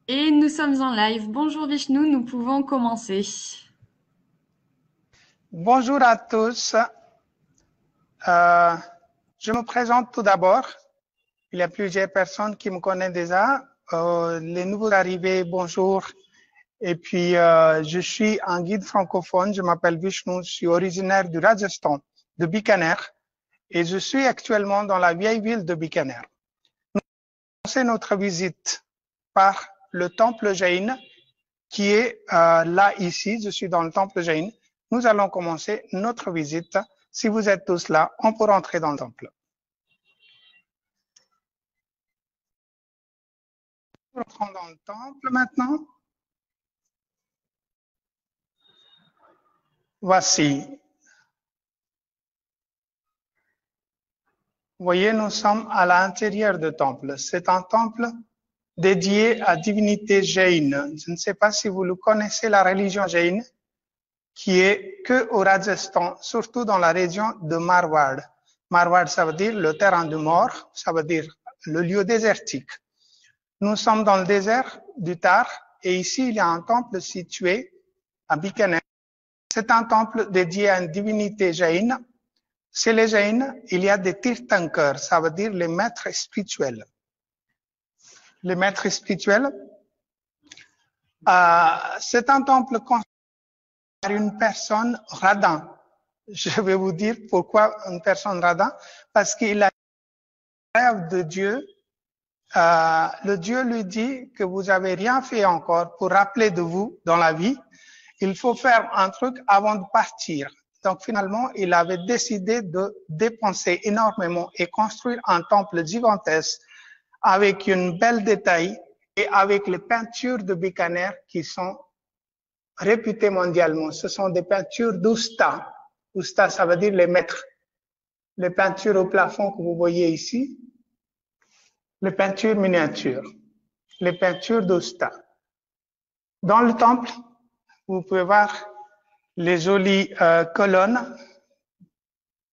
Et nous sommes en live. Bonjour Vishnu, nous pouvons commencer. Bonjour à tous. Je me présente tout d'abord. Il y a plusieurs personnes qui me connaissent déjà. Les nouveaux arrivés, bonjour. Et puis, je suis un guide francophone. Je m'appelle Vishnu. Je suis originaire du Rajasthan, de Bikaner. Et je suis actuellement dans la vieille ville de Bikaner. Nous commençons notre visite par le temple Jain, qui est là, ici. Je suis dans le temple Jain. Nous allons commencer notre visite. Si vous êtes tous là, on peut rentrer dans le temple. Rentrons dans le temple maintenant. Voici. Vous voyez, nous sommes à l'intérieur du temple. C'est un temple dédié à divinité Jain. Je ne sais pas si vous le connaissez, la religion Jain, qui est que au Rajasthan, surtout dans la région de Marwar. Marwar, ça veut dire le terrain de mort, ça veut dire le lieu désertique. Nous sommes dans le désert du Thar et ici, il y a un temple situé à Bikaner. C'est un temple dédié à une divinité Jain. Chez les Jains, il y a des Tirthankars, ça veut dire les maîtres spirituels. Les maîtres spirituels, c'est un temple construit par une personne radin. Je vais vous dire pourquoi une personne radin, parce qu'il a un rêve de Dieu. Le Dieu lui dit que vous avez rien fait encore pour rappeler de vous dans la vie. Il faut faire un truc avant de partir. Donc finalement, il avait décidé de dépenser énormément et construire un temple gigantesque avec une belle détail et avec les peintures de Bikaner qui sont réputées mondialement. Ce sont des peintures d'Usta. Usta, ça veut dire les maîtres. Les peintures au plafond que vous voyez ici, les peintures miniatures, les peintures d'Usta. Dans le temple, vous pouvez voir les jolies colonnes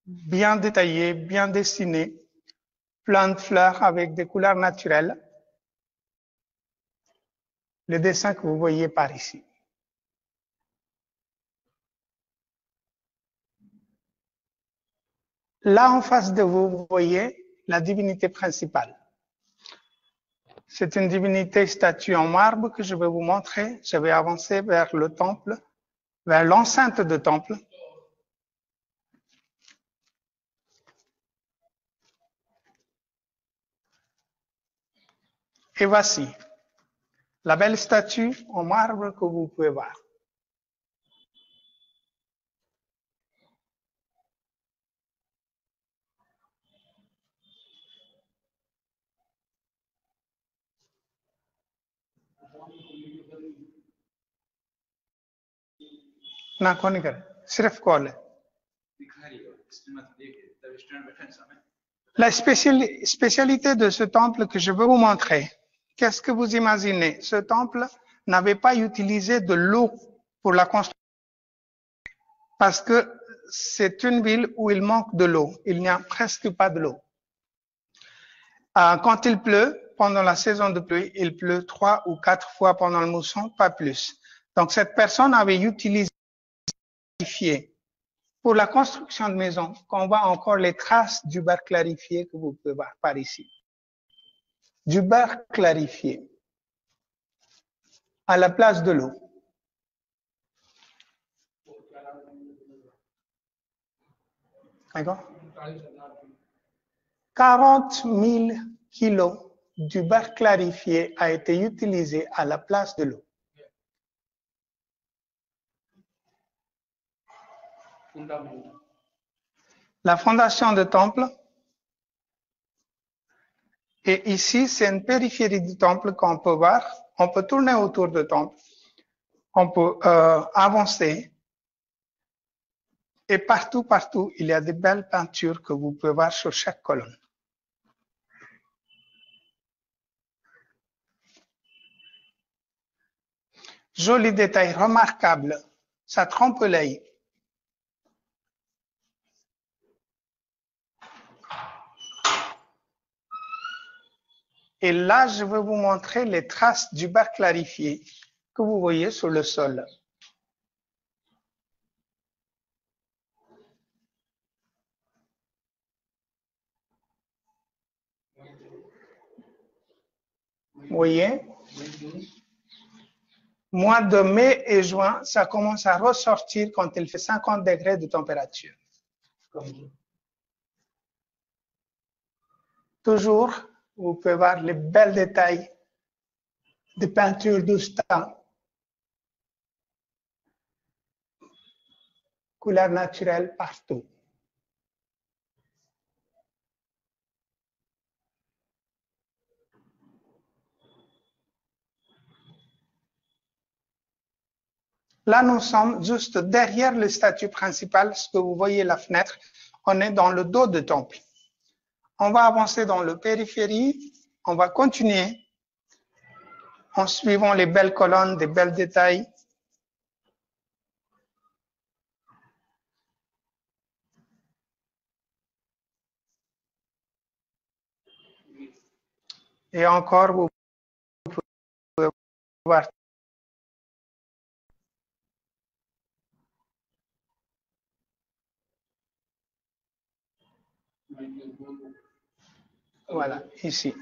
bien détaillées, bien dessinées, plein de fleurs avec des couleurs naturelles. Le dessin que vous voyez par ici. Là, en face de vous, vous voyez la divinité principale. C'est une divinité statue en marbre que je vais vous montrer. Je vais avancer vers le temple, vers l'enceinte du temple. Et voici la belle statue en marbre que vous pouvez voir. ना कौन करे सिर्फ कॉल है La spécialité de ce temple que je veux vous montrer, qu'est-ce que vous imaginez? Ce temple n'avait pas utilisé de l'eau pour la construction parce que c'est une ville où il manque de l'eau. Il n'y a presque pas de l'eau. Quand il pleut, pendant la saison de pluie, il pleut 3 ou 4 fois pendant le mousson, pas plus. Donc cette personne avait utilisé pour la construction de maisons, qu'on voit encore les traces du beurre clarifié que vous pouvez voir par ici. Du beurre clarifié à la place de l'eau. D'accord? 40 000 kilos du beurre clarifié a été utilisé à la place de l'eau. La fondation du temple. Et ici, c'est une périphérie du temple qu'on peut voir. On peut tourner autour du temple. On peut avancer. Et partout, il y a des belles peintures que vous pouvez voir sur chaque colonne. Joli détail remarquable. Ça trompe l'œil. Et là, je vais vous montrer les traces du beurre clarifié que vous voyez sur le sol. Vous voyez? Mois de mai et juin, ça commence à ressortir quand il fait 50 degrés de température. Toujours, vous pouvez voir les belles détails de peinture d'Ousta. Couleur naturelle partout. Là, nous sommes juste derrière le statue principal, ce que vous voyez la fenêtre. On est dans le dos du temple. On va avancer dans le périphérie. On va continuer en suivant les belles colonnes, des belles détails. Et encore, vous pouvez voir. Voilà, ici.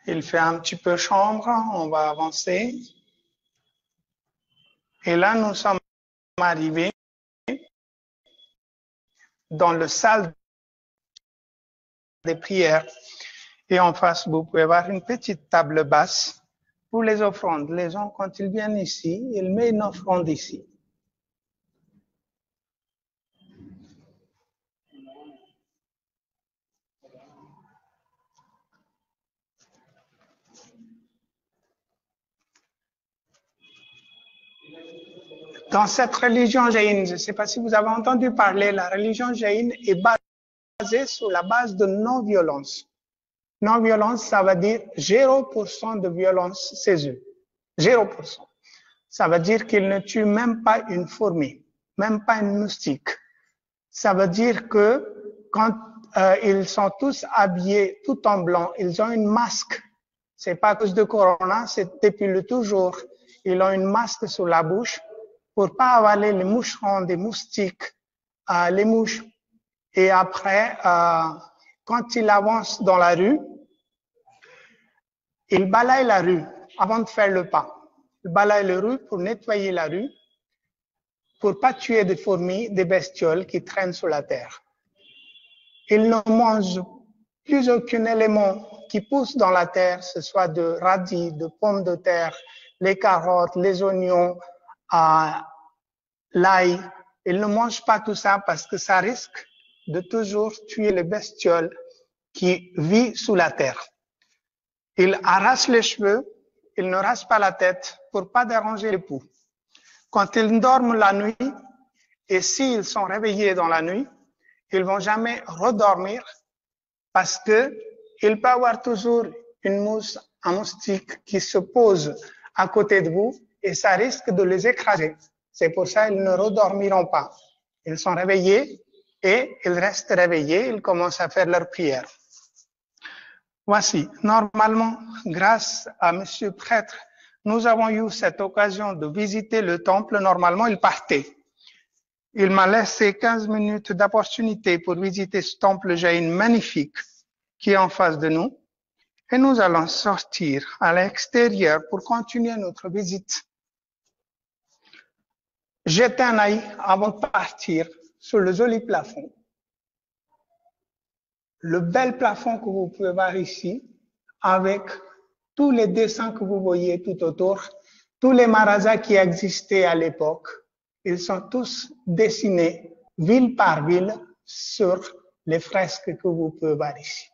Il fait un petit peu chambre, on va avancer. Et là, nous sommes arrivés dans le salle des prières. Et en face, vous pouvez voir une petite table basse pour les offrandes. Les gens, quand ils viennent ici, ils mettent une offrande ici. Dans cette religion jaïne, je ne sais pas si vous avez entendu parler, la religion jaïne est basée sur la base de non-violence. Non-violence, ça veut dire 0% de violence chez eux. 0%. Ça veut dire qu'ils ne tuent même pas une fourmi, même pas une moustique. Ça veut dire que quand ils sont tous habillés tout en blanc, ils ont une masque. C'est pas à cause de Corona, c'est depuis le toujours. Ils ont une masque sur la bouche pour pas avaler les moucherons, des moustiques, les mouches. Et après, quand ils avancent dans la rue, ils balayent la rue avant de faire le pas. Ils balayent la rue pour nettoyer la rue, pour pas tuer des fourmis, des bestioles qui traînent sur la terre. Ils ne mangent plus aucun élément qui pousse dans la terre, ce soit de radis, de pommes de terre, les carottes, les oignons, l'ail. Ils ne mangent pas tout ça parce que ça risque de toujours tuer les bestioles qui vivent sous la terre. Ils arrachent les cheveux, ils ne rasent pas la tête pour pas déranger les poux. Quand ils dorment la nuit, et s'ils sont réveillés dans la nuit, ils vont jamais redormir parce que il peut y avoir toujours une mouche, un moustique qui se pose à côté de vous et ça risque de les écraser. C'est pour ça qu'ils ne redormiront pas. Ils sont réveillés et ils restent réveillés, ils commencent à faire leur prière. Voici, normalement, grâce à Monsieur Prêtre, nous avons eu cette occasion de visiter le temple. Normalement, il partait. Il m'a laissé 15 minutes d'opportunité pour visiter ce temple jaïne magnifique qui est en face de nous. Et nous allons sortir à l'extérieur pour continuer notre visite. Jetez un œil avant de partir sur le joli plafond. Le bel plafond que vous pouvez voir ici, avec tous les dessins que vous voyez tout autour, tous les marasas qui existaient à l'époque, ils sont tous dessinés ville par ville sur les fresques que vous pouvez voir ici.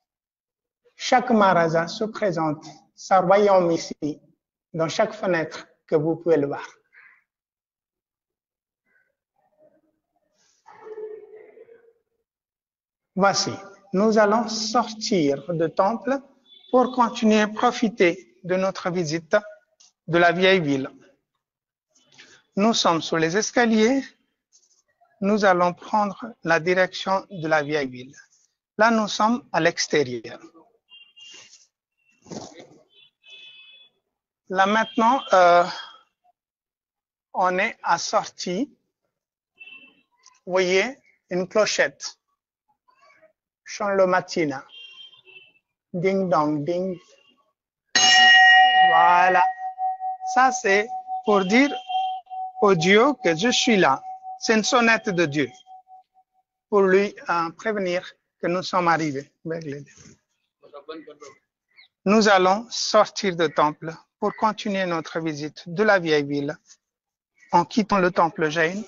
Chaque marasa se présente sa royaume ici, dans chaque fenêtre que vous pouvez le voir. Voici, nous allons sortir du temple pour continuer à profiter de notre visite de la vieille ville. Nous sommes sur les escaliers nous allons prendre la direction de la vieille ville. Là, nous sommes à l'extérieur. Là, maintenant, on est à sortie. Vous voyez, une clochette. Chant le matin. Ding dong, ding. Voilà. Ça, c'est pour dire au Dieu que je suis là. C'est une sonnette de Dieu pour lui prévenir que nous sommes arrivés. Nous allons sortir du temple pour continuer notre visite de la vieille ville en quittant le temple Jain.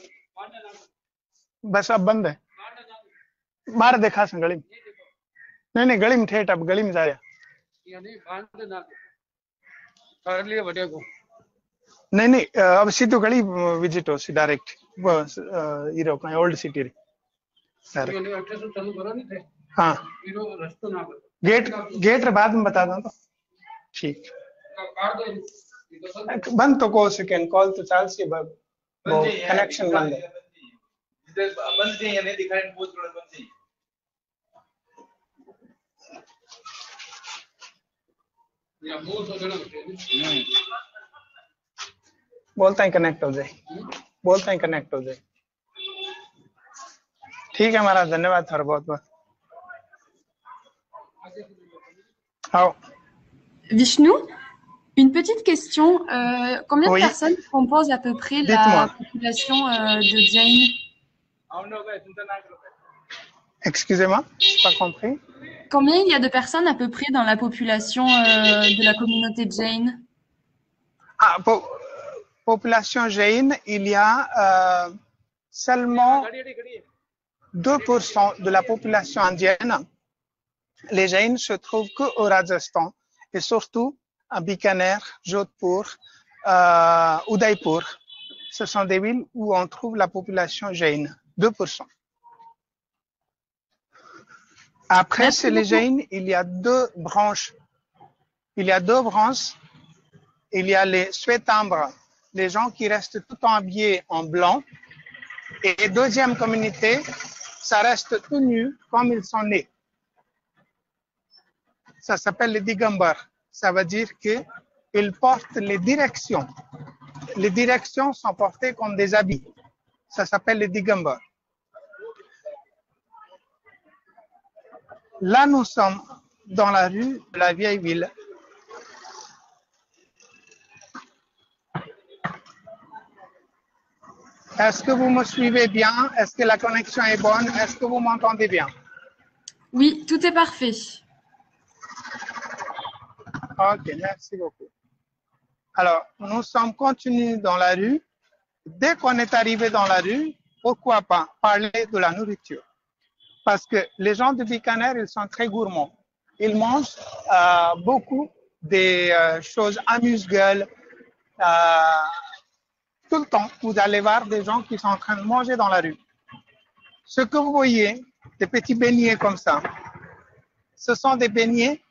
बस अब बंद है बाहर देखा सन गली में नहीं गली में ठेठ अब गली में जा रहा नहीं अब सीधो गली विजिट हो सी डायरेक्ट ये अपना ओल्ड सिटी रे हाँ गेट रे बाद में बता दो तो ठीक बंद तो को सेकंड कॉल तो चाल सी वो कनेक्शन बंद है बंद नहीं है दिखाई बहुत बड़ा बंद नहीं या बहुत बड़ा बोलता ही कनेक्ट हो जाए बोलता ही कनेक्ट हो जाए ठीक है महाराज धन्यवाद सर बहुत बहुत आओ Vishnu, une petite question. Combien de Oui. personnes composent à peu près la population de Jain? Excusez-moi, je n'ai pas compris. Combien il y a de personnes à peu près dans la population de la communauté Jain? Ah, population Jain, il y a seulement 2% de la population indienne. Les Jains se trouvent qu'au Rajasthan et surtout à Bikaner, Jodhpur, Udaipur. Ce sont des villes où on trouve la population Jain, 2%. Après, chez les Jains, il y a deux branches. Il y a deux branches. Il y a les Swetambra, les gens qui restent tout habillés en blanc. Et deuxième communauté, ça reste tout nu comme ils sont nés. Ça s'appelle les Digambar. Ça veut dire qu'ils portent les directions. Les directions sont portées comme des habits. Ça s'appelle les Digambar. Là, nous sommes dans la rue de la vieille ville. Est-ce que vous me suivez bien? Est-ce que la connexion est bonne? Est-ce que vous m'entendez bien? Oui, tout est parfait. Ok, merci beaucoup. Alors, nous sommes continués dans la rue. Dès qu'on est arrivé dans la rue, pourquoi pas parler de la nourriture? Parce que les gens de Bikaner, ils sont très gourmands. Ils mangent beaucoup des choses amuse-gueule. Tout le temps, vous allez voir des gens qui sont en train de manger dans la rue. Ce que vous voyez, des petits beignets comme ça, ce sont des beignets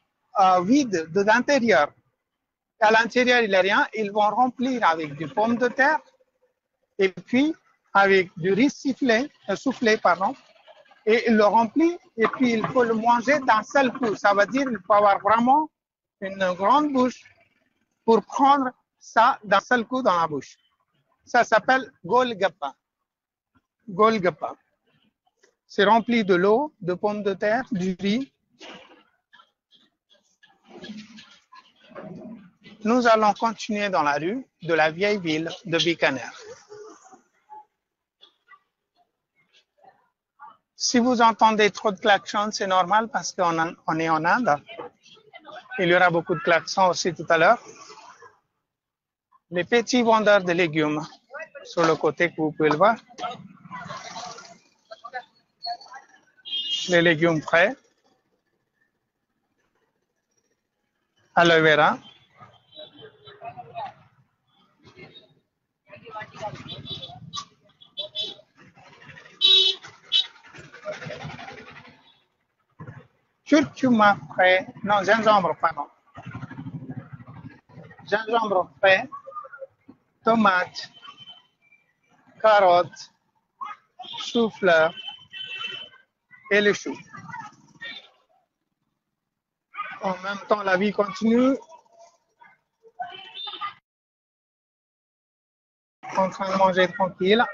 vides de l'intérieur. À l'intérieur, il n'y a rien. Ils vont remplir avec du pomme de terre et puis avec du riz soufflé, pardon. Et il le remplit et puis il faut le manger d'un seul coup. Ça veut dire qu'il faut avoir vraiment une grande bouche pour prendre ça d'un seul coup dans la bouche. Ça s'appelle Golgappa. Golgappa. C'est rempli de l'eau, de pommes de terre, du riz. Nous allons continuer dans la rue de la vieille ville de Bikaner. Si vous entendez trop de klaxons, c'est normal parce qu'on est en Inde. Il y aura beaucoup de klaxons aussi tout à l'heure. Les petits vendeurs de légumes sur le côté que vous pouvez le voir. Les légumes frais. Aloe vera. Curcuma frais. Non, gingembre, pardon. Gingembre frais. Tomates. Carottes. chou-fleur et le chou. En même temps, la vie continue. En train de manger tranquille.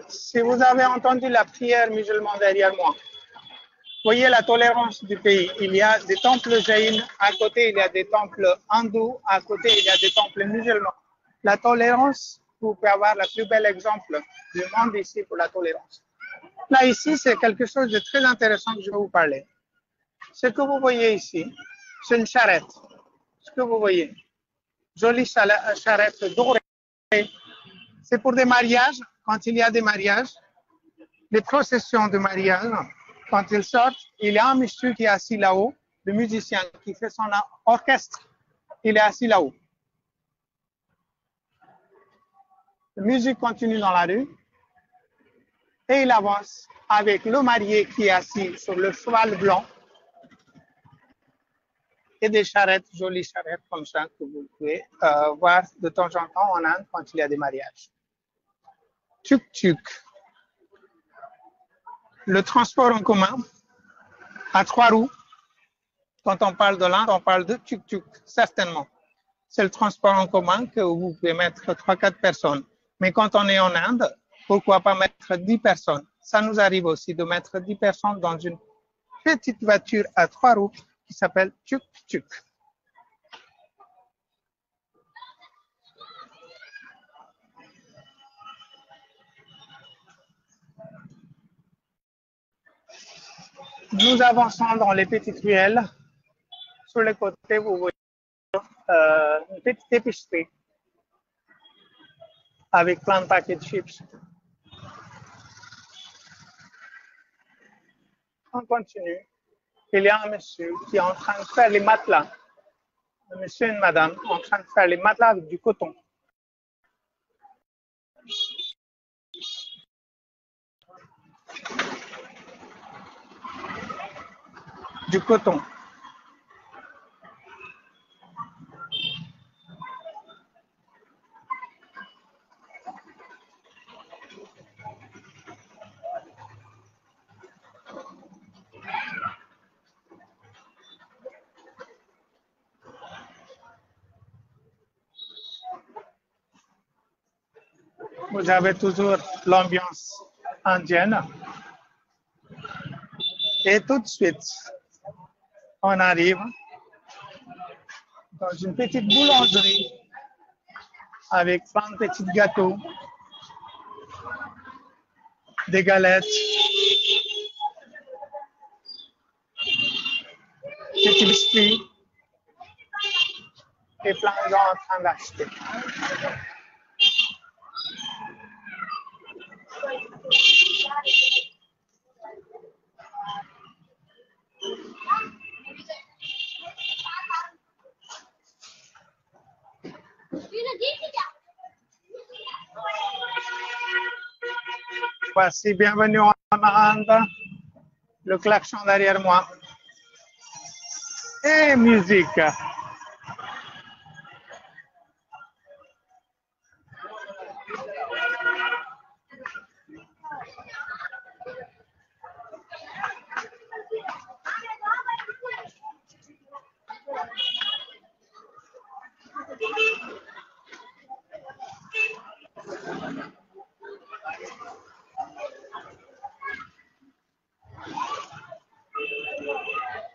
Si vous avez entendu la prière musulmane derrière moi, voyez la tolérance du pays. Il y a des temples jaïnes, à côté il y a des temples hindous, à côté il y a des temples musulmans. La tolérance, vous pouvez avoir le plus bel exemple du monde ici pour la tolérance. Là ici, c'est quelque chose de très intéressant que je vais vous parler. Ce que vous voyez ici, c'est une charrette. Ce que vous voyez, jolie charrette dorée. C'est pour des mariages, quand il y a des mariages, des processions de mariage. Quand ils sortent, il y a un monsieur qui est assis là-haut, le musicien qui fait son orchestre, il est assis là-haut. La musique continue dans la rue et il avance avec le marié qui est assis sur le cheval blanc et des charrettes, jolies charrettes comme ça que vous pouvez voir de temps en temps en Inde quand il y a des mariages. Tuk-tuk. Le transport en commun à 3 roues. Quand on parle de l'Inde, on parle de tuk-tuk, certainement. C'est le transport en commun que vous pouvez mettre 3-4 personnes. Mais quand on est en Inde, pourquoi pas mettre 10 personnes? Ça nous arrive aussi de mettre 10 personnes dans une petite voiture à 3 roues qui s'appelle tuk-tuk. Nous avançons dans les petites ruelles. Sur les côtés, vous voyez une petite épicerie avec plein de paquets de chips. On continue. Il y a un monsieur qui est en train de faire les matelas. Un monsieur et une madame en train de faire les matelas avec du coton. Du coton. Vous avez toujours l'ambiance indienne. Et tout de suite, on arrive dans une petite boulangerie avec plein de petits gâteaux, des galettes, petits biscuits et plein de gens en train d'acheter. Voici, bienvenue en Inde, le klaxon derrière moi. Et musique.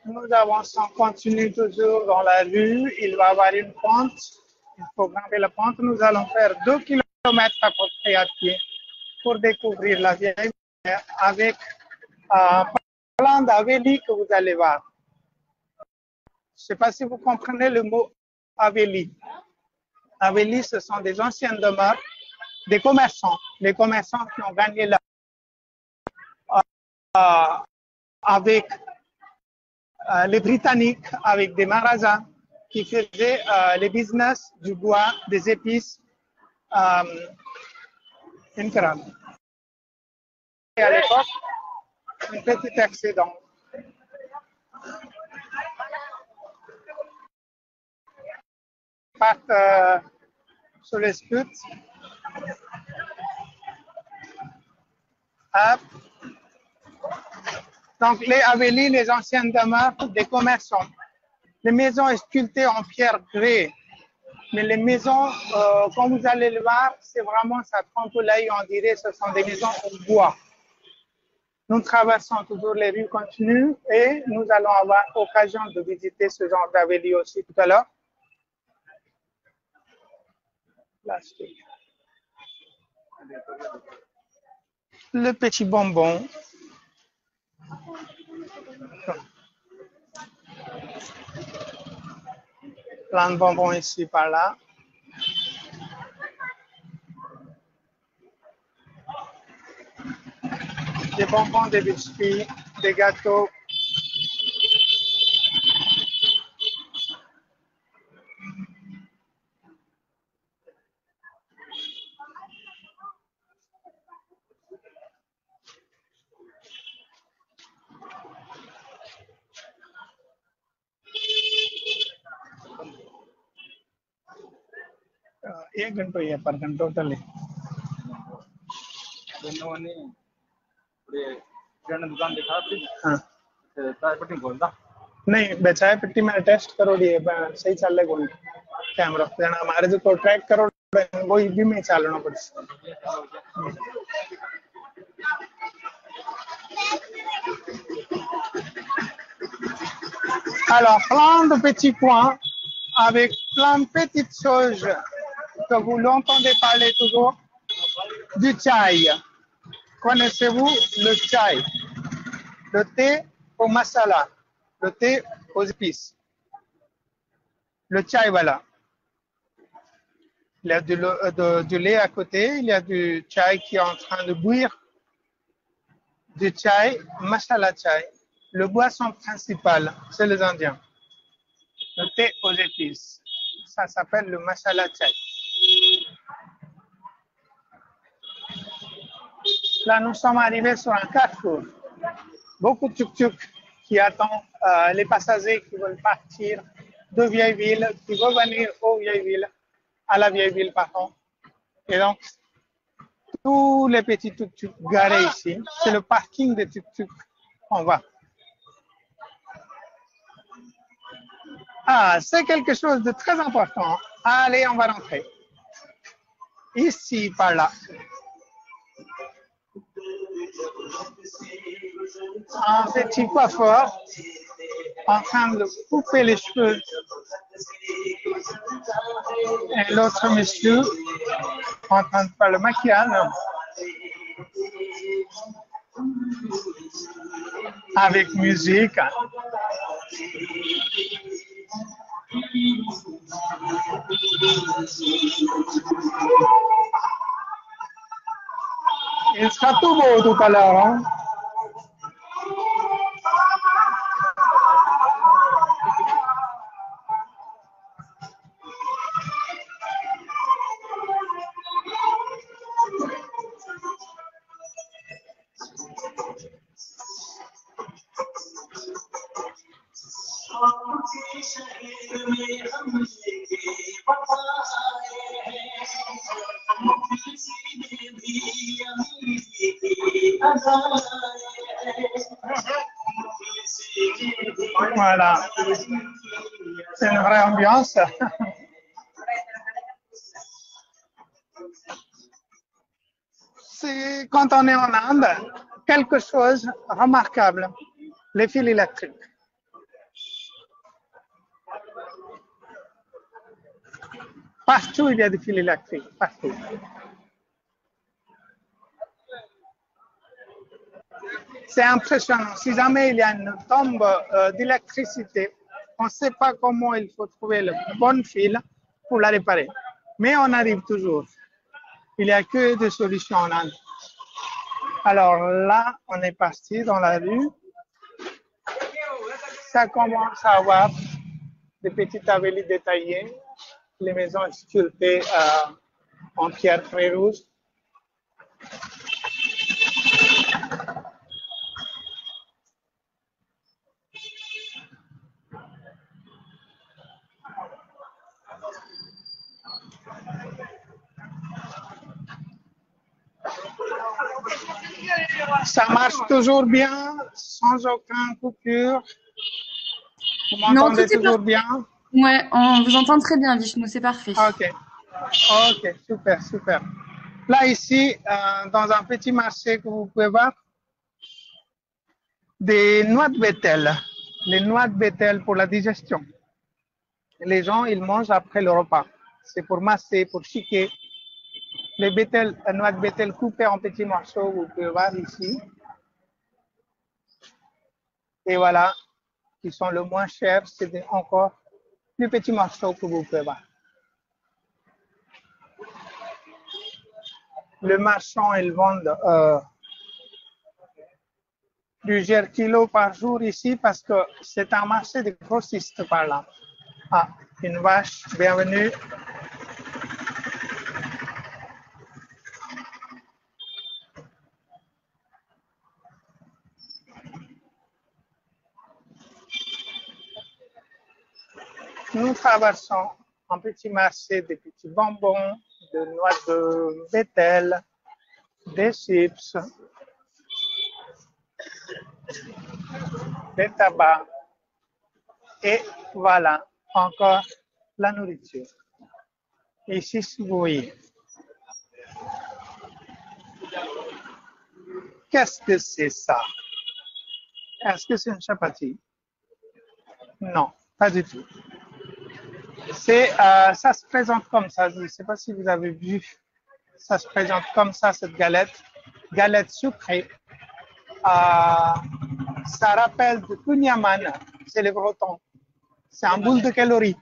Nous avançons, on continue toujours dans la rue. Il va y avoir une pente. Il faut grimper la pente. Nous allons faire 2 kilomètres à peu près à pied pour découvrir la vieille avec plein d'avélis que vous allez voir. Je ne sais pas si vous comprenez le mot avéli. Avéli, ce sont des anciennes demeures, des commerçants. Les commerçants qui ont gagné la avec les Britanniques, avec des Maharajas qui faisaient les business du bois, des épices, une crème. Et à l'époque, un petit accident. partent sur les scuds. Hop. Donc, les havelis, les anciennes demeures des commerçants. Les maisons sculptées en pierre grès. Mais les maisons, comme vous allez le voir, c'est vraiment, ça trompe l'œil, on dirait, ce sont des maisons en bois. Nous traversons toujours les rues continues et nous allons avoir l'occasion de visiter ce genre d'havelis aussi tout à l'heure. Le petit bonbon. Plein de bonbons ici, par là. Des bonbons, des biscuits, des gâteaux. एक घंटा ही है पर घंटा टोटली दुकान दिखा हाँ चाय पट्टी बोलता नहीं बे चाय पट्टी में टेस्ट करो दिए सही चल रहा है कैमरा जन हमारे जो को ट्रैक करो वो भी में चालना पड़े alors plein de petits coins avec plein de petites choses que vous l'entendez parler toujours du chai. Connaissez-vous le chai? Le thé au masala, le thé aux épices. Le chai, voilà. Il y a du lait à côté, il y a du chai qui est en train de bouillir. Du chai, masala chai. Le boisson principal, c'est les Indiens. Le thé aux épices. Ça s'appelle le masala chai. Là, nous sommes arrivés sur un carrefour. Beaucoup de tuk-tuk qui attendent les passagers qui veulent partir de vieille ville, qui veulent venir aux vieilles villes, à la vieille ville, pardon. Et donc, tous les petits tuk-tuk garés ici, c'est le parking des tuk-tuk. On va. Ah, c'est quelque chose de très important. Allez, on va rentrer. Ici, par là. Un petit coiffeur en train de couper les cheveux. Et l'autre monsieur en train de faire le maquillage. Avec musique. Il sera tout beau tout à l'heure. Hein? Voilà, c'est une vraie ambiance. C'est quand on est en Inde, quelque chose de remarquable, les fils électriques. Partout, il y a des fils électriques, partout. C'est impressionnant. Si jamais il y a une tombe d'électricité, on ne sait pas comment il faut trouver le bon fil pour la réparer. Mais on arrive toujours. Il n'y a que des solutions en Inde. Alors là, on est parti dans la rue. Ça commence à avoir des petites havelis détaillées, les maisons sculptées en pierre très rouge. Ça marche toujours bien, sans aucun coupure. Vous Non, m'entendez tout est toujours parfait. bien? Ouais, on vous entend très bien, Vishnu, c'est parfait. Ok, ok, super, super. Là, ici, dans un petit marché que vous pouvez voir, des noix de bétel. Les noix de bétel pour la digestion. Les gens, ils mangent après le repas. C'est pour masser, pour chiquer. Les noix de bétel coupées en petits morceaux, vous pouvez voir ici. Et voilà, qui sont le moins chers, c'est encore plus petits morceaux que vous pouvez voir. Le marchand, ils vendent plusieurs kilos par jour ici parce que c'est un marché de grossistes par là. Ah, une vache, bienvenue. Nous traversons un petit marché de petits bonbons, de noix de bétel, des chips, des tabacs et voilà, encore la nourriture. Ici, si vous voyez. Qu'est-ce que c'est ça? Est-ce que c'est une chapati? Non, pas du tout. Ça se présente comme ça. Je ne sais pas si vous avez vu. Ça se présente comme ça, cette galette. Galette sucrée. Ça rappelle de Kunyaman. C'est les Bretons. C'est un boule de calories.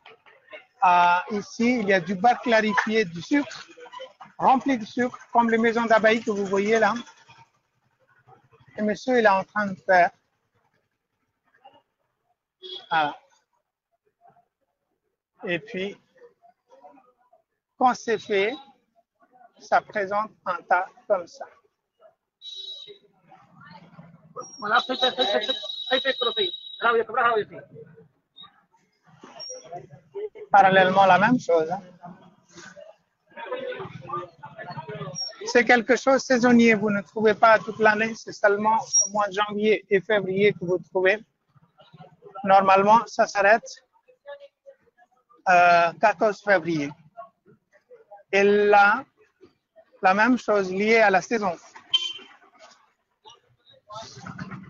Ici, il y a du beurre clarifié, du sucre, rempli de sucre, comme les maisons d'abeilles que vous voyez là. Et monsieur, il est en train de faire. Voilà. Et puis, quand c'est fait, ça présente un tas comme ça. Parallèlement, la même chose. Hein. C'est quelque chose de saisonnier. Vous ne trouvez pas toute l'année. C'est seulement au mois de janvier et février que vous trouvez. Normalement, ça s'arrête 14 février. Et là, la même chose liée à la saison.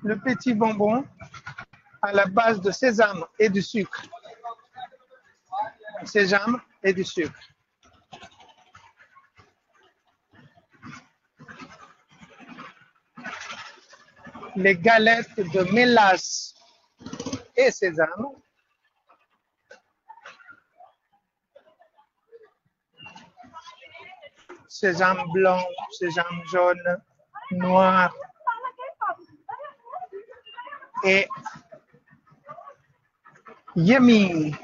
Le petit bonbon à la base de sésame et du sucre. Sésame et du sucre. Les galettes de mélasse et sésame. Sésame blanc, sésame jaune, noir. Et yummy.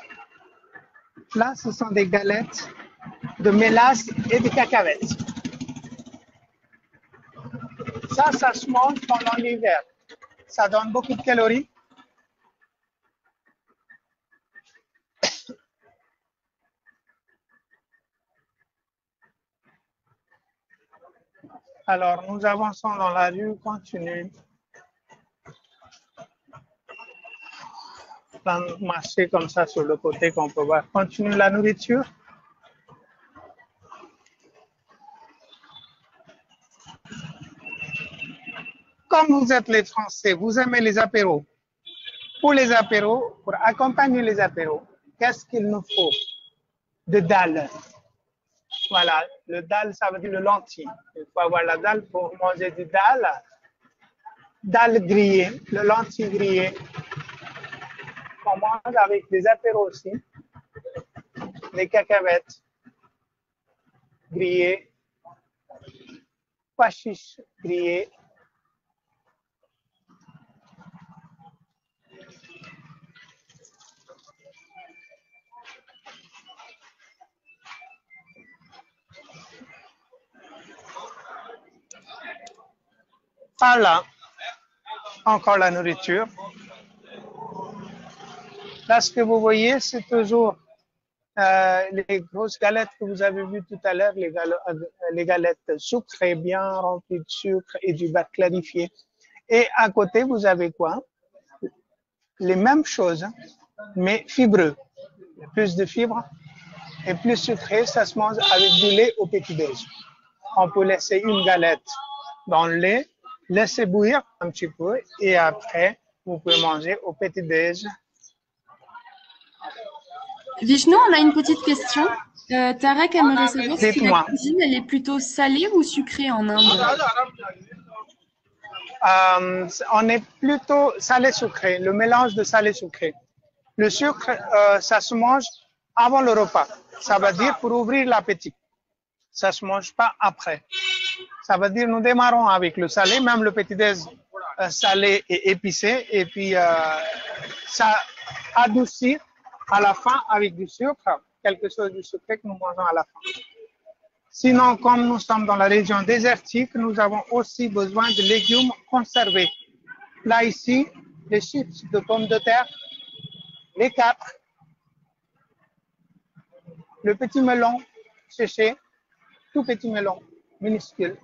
Là, ce sont des galettes de mélasse et de cacahuètes. Ça se mange pendant l'hiver. Ça donne beaucoup de calories. Alors, nous avançons dans la rue, continue. Plein de marchés comme ça sur le côté qu'on peut voir. Continue la nourriture. Comme vous êtes les Français, vous aimez les apéros. Pour les apéros, pour accompagner les apéros, qu'est-ce qu'il nous faut? De dalle. Voilà, le dalle, ça veut dire le lentilles. Il faut avoir la dalle pour manger du dalle. Dalle grillée, le lentilles grillé. On mange avec des apéros aussi. Les cacahuètes grillées. Pois chiches grillées. Par là, encore la nourriture. Là, ce que vous voyez, c'est toujours les grosses galettes que vous avez vues tout à l'heure, les galettes sucrées bien remplies de sucre et du beurre clarifié. Et à côté, vous avez quoi? Les mêmes choses, mais fibreux. Plus de fibres et plus sucré, ça se mange avec du lait au petit-déj. On peut laisser une galette dans le lait, laisser bouillir un petit peu et après, vous pouvez manger au petit-déj. Vishnu, on a une petite question. Tarek aimerait savoir si la Dites-moi. cuisine, elle est plutôt salée ou sucrée en Inde. On est plutôt salé-sucré, le mélange de salé-sucré. Le sucre, ça se mange avant le repas. Ça veut dire pour ouvrir l'appétit. Ça se mange pas après. Ça veut dire nous démarrons avec le salé, même le petit-déj salé et épicé, et puis ça adoucit à la fin avec du sucre, quelque chose de sucré que nous mangeons à la fin. Sinon, comme nous sommes dans la région désertique, nous avons aussi besoin de légumes conservés. Là, ici, les chips de pommes de terre, les capres, le petit melon séché, tout petit melon, minuscule.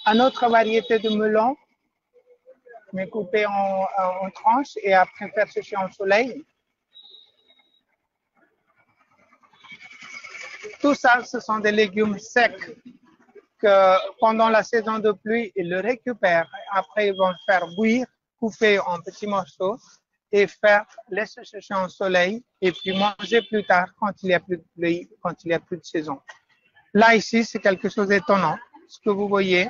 Un autre variété de melon, mais coupé en tranches et après faire sécher en soleil. Tout ça, ce sont des légumes secs que pendant la saison de pluie, ils le récupèrent. Après, ils vont le faire bouillir, couper en petits morceaux et laisser sécher en soleil et puis manger plus tard quand il y a plus de pluie, quand il y a plus de saison. Là, ici, c'est quelque chose d'étonnant. Ce que vous voyez,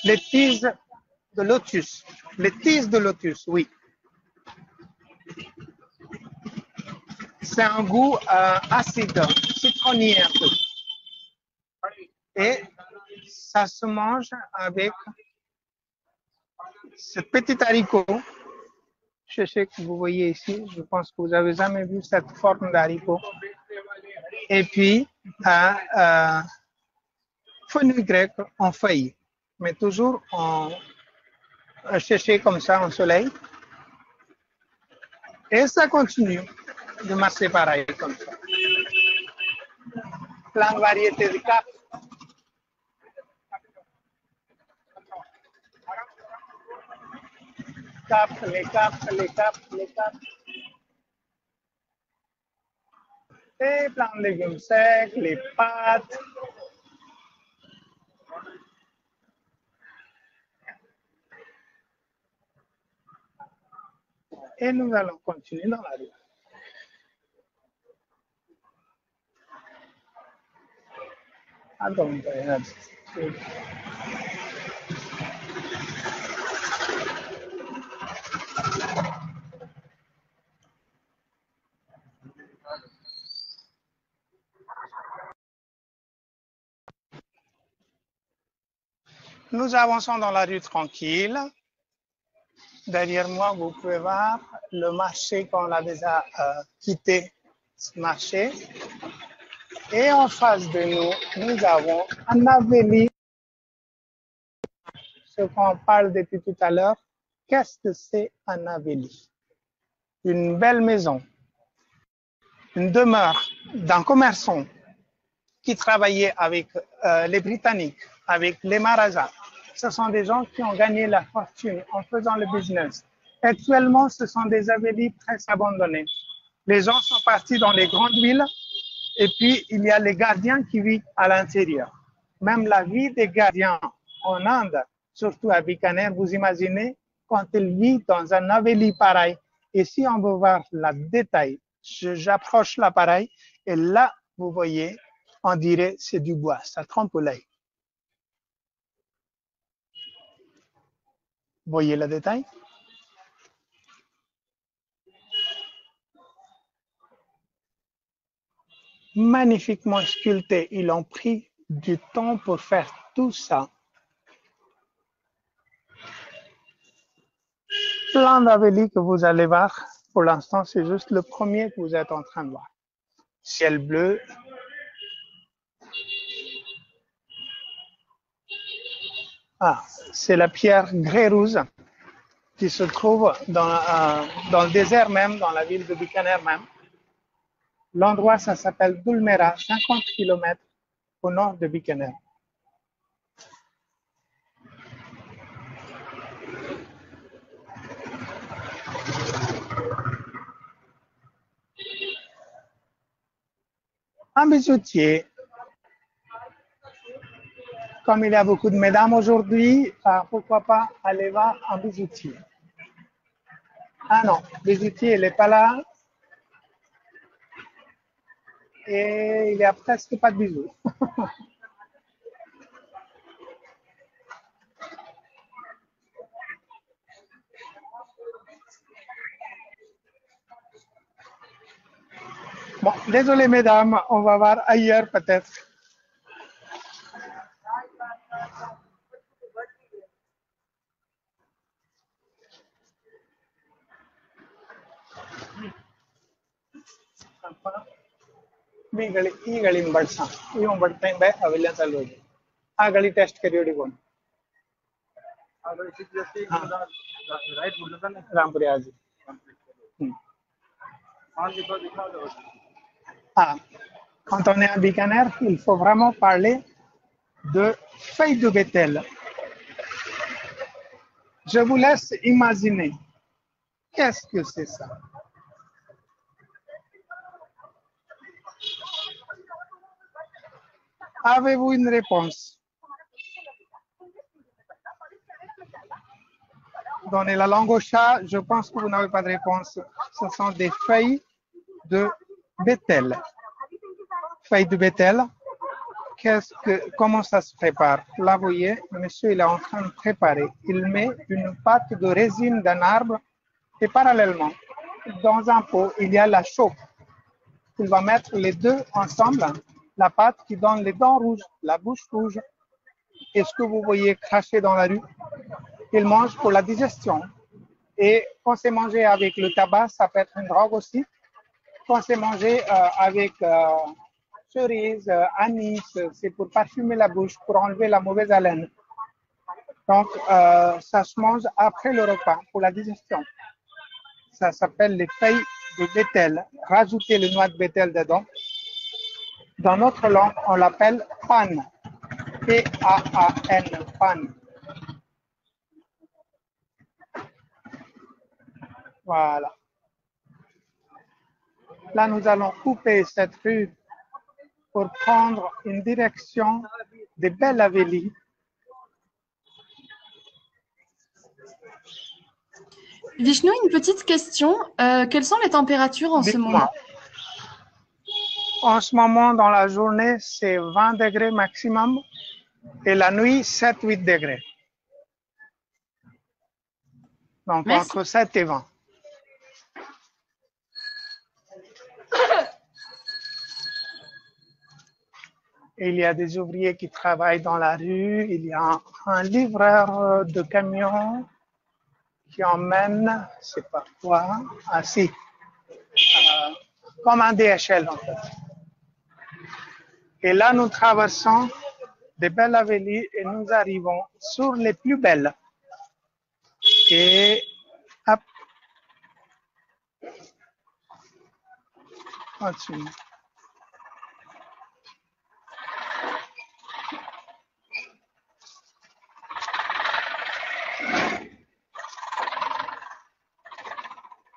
les tiges de lotus. Les tiges de lotus, oui. C'est un goût acide, citronnier un peu. Et ça se mange avec ce petit haricot. Je sais que vous voyez ici, je pense que vous avez jamais vu cette forme d'haricot. Et puis, fenouil grec en feuilles, mais toujours séché comme ça en soleil. Et ça continue de marcher pareil comme ça. Plein de variétés de capres. Les capres. Et plein de légumes secs, les pâtes. Et nous allons continuer dans la rue. Nous avançons dans la rue tranquille. Derrière moi, vous pouvez voir le marché qu'on a déjà quitté, ce marché. Et en face de nous, nous avons un Haveli. Ce qu'on parle depuis tout à l'heure, qu'est-ce que c'est un Haveli? Une belle maison, une demeure d'un commerçant qui travaillait avec les Britanniques, avec les Maharajas. Ce sont des gens qui ont gagné la fortune en faisant le business. Actuellement, ce sont des Havelis presque abandonnés. Les gens sont partis dans les grandes villes et puis il y a les gardiens qui vivent à l'intérieur. Même la vie des gardiens en Inde, surtout à Bikaner, vous imaginez quand ils vivent dans un Haveli pareil. Et si on veut voir le détail, j'approche l'appareil et là, vous voyez, on dirait c'est du bois, ça trompe l'œil. Voyez le détail? Magnifiquement sculpté. Ils ont pris du temps pour faire tout ça. Plein d'Havelis que vous allez voir. Pour l'instant, c'est juste le premier que vous êtes en train de voir. Ciel bleu. Ah, c'est la pierre grès rouge qui se trouve dans le désert même, dans la ville de Bikaner même. L'endroit, ça s'appelle Dulmera, 50 km au nord de Bikaner. Un bijoutier, comme il y a beaucoup de mesdames aujourd'hui, pourquoi pas aller voir un bijoutier. Ah non, le bijoutier, il n'est pas là. Et il n'y a presque pas de bijoux. Bon, désolé mesdames, on va voir ailleurs peut-être. ಈ ಗಳಿನ ಬಡ್ಸ ಇವ್ ಬಡ್ತಾ ಬೈ ಅವೆಲ್ಲ ತಲ್ಲೋದು ಆ ಗಳಿ ಟೆಸ್ಟ್ ಕರಿಯೋಡಿ ಕೊಂಡು रामपुरी आज ah, quand on est à Bikaner, il faut vraiment parler de feuilles de bétel. Je vous laisse imaginer. Qu'est-ce que c'est ça? Avez-vous une réponse? Donnez la langue au chat, je pense que vous n'avez pas de réponse. Ce sont des feuilles de bétel. Feuilles de bétel. Comment ça se prépare? Là, vous voyez, monsieur, il est en train de préparer. Il met une pâte de résine d'un arbre et parallèlement, dans un pot, il y a la chaux. Il va mettre les deux ensemble, la pâte qui donne les dents rouges, la bouche rouge. Et ce que vous voyez cracher dans la rue, il mange pour la digestion. Et quand c'est mangé avec le tabac, ça peut être une drogue aussi. Quand c'est mangé avec cerise, anis, c'est pour parfumer la bouche, pour enlever la mauvaise haleine. Donc, ça se mange après le repas, pour la digestion. Ça s'appelle les feuilles de bétel. Rajoutez le noix de bétel dedans. Dans notre langue, on l'appelle pan. P-A-A-N, pan. Voilà. Là, nous allons couper cette rue pour prendre une direction de Belle-Avélie. Vishnu, une petite question. Quelles sont les températures en ce moment? En ce moment, dans la journée, c'est 20 degrés maximum et la nuit, 7-8 degrés. Donc, Merci. entre 7 et 20. Il y a des ouvriers qui travaillent dans la rue. Il y a un livreur de camion qui emmène, c'est pas quoi, si, comme un DHL en fait. Et là, nous traversons de Belle-Avélie et nous arrivons sur les plus belles. Et hop, continue.